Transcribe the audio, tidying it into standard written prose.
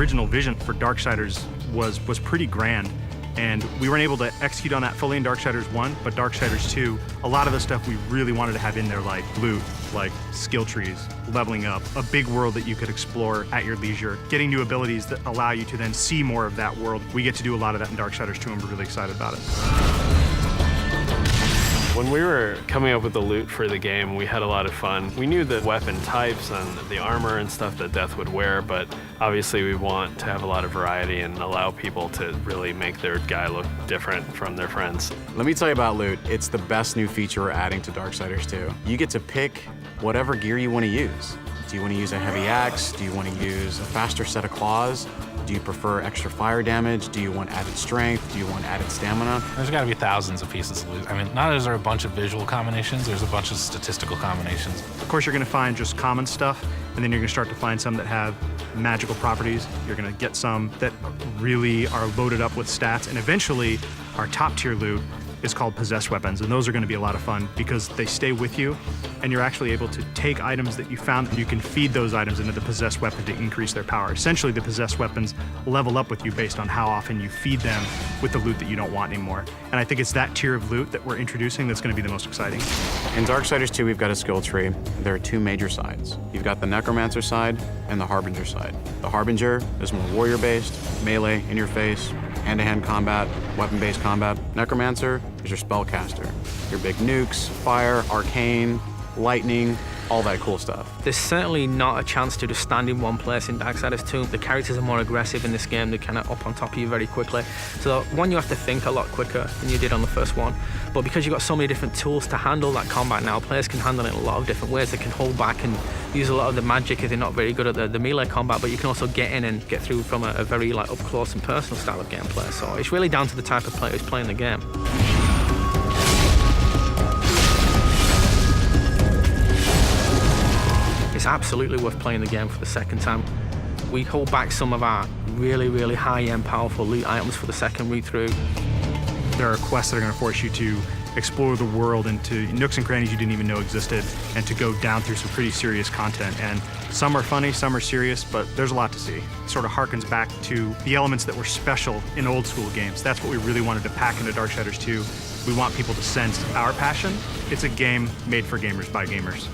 original vision for Darksiders was pretty grand. And we weren't able to execute on that fully in Darksiders 1, but Darksiders 2, a lot of the stuff we really wanted to have in there, like loot, like skill trees, leveling up, a big world that you could explore at your leisure, getting new abilities that allow you to then see more of that world. We get to do a lot of that in Darksiders 2, and we're really excited about it. When we were coming up with the loot for the game, we had a lot of fun. We knew the weapon types and the armor and stuff that Death would wear, but obviously we want to have a lot of variety and allow people to really make their guy look different from their friends. Let me tell you about loot. It's the best new feature we're adding to Darksiders 2. You get to pick whatever gear you want to use. Do you want to use a heavy axe? Do you want to use a faster set of claws? Do you prefer extra fire damage? Do you want added strength? Do you want added stamina? There's got to be thousands of pieces of loot. I mean, not only is there a bunch of visual combinations, there's a bunch of statistical combinations. Of course, you're going to find just common stuff, and then you're going to start to find some that have magical properties. You're going to get some that really are loaded up with stats, and eventually, our top tier loot is called possessed weapons, and those are going to be a lot of fun because they stay with you, and you're actually able to take items that you found, and you can feed those items into the possessed weapon to increase their power. Essentially, the possessed weapons level up with you based on how often you feed them with the loot that you don't want anymore. And I think it's that tier of loot that we're introducing that's going to be the most exciting. In Darksiders 2, we've got a skill tree. There are two major sides. You've got the Necromancer side and the Harbinger side. The Harbinger is more warrior-based, melee, in-your-face, hand-to-hand combat, weapon-based combat. Necromancer is your spellcaster. Your big nukes, fire, arcane, lightning, all that cool stuff. There's certainly not a chance to just stand in one place in Darksiders 2. The characters are more aggressive in this game. They're kind of up on top of you very quickly. So one, you have to think a lot quicker than you did on the first one. But because you've got so many different tools to handle that combat now, players can handle it in a lot of different ways. They can hold back and use a lot of the magic if they're not very good at the melee combat, but you can also get in and get through from a very up close and personal style of gameplay. So it's really down to the type of player who's playing the game. It's absolutely worth playing the game for the second time. We hold back some of our really, really high-end, powerful loot items for the second read-through. There are quests that are going to force you to explore the world into nooks and crannies you didn't even know existed, and to go down through some pretty serious content. And some are funny, some are serious, but there's a lot to see. It sort of harkens back to the elements that were special in old school games. That's what we really wanted to pack into Darksiders 2. We want people to sense our passion. It's a game made for gamers by gamers.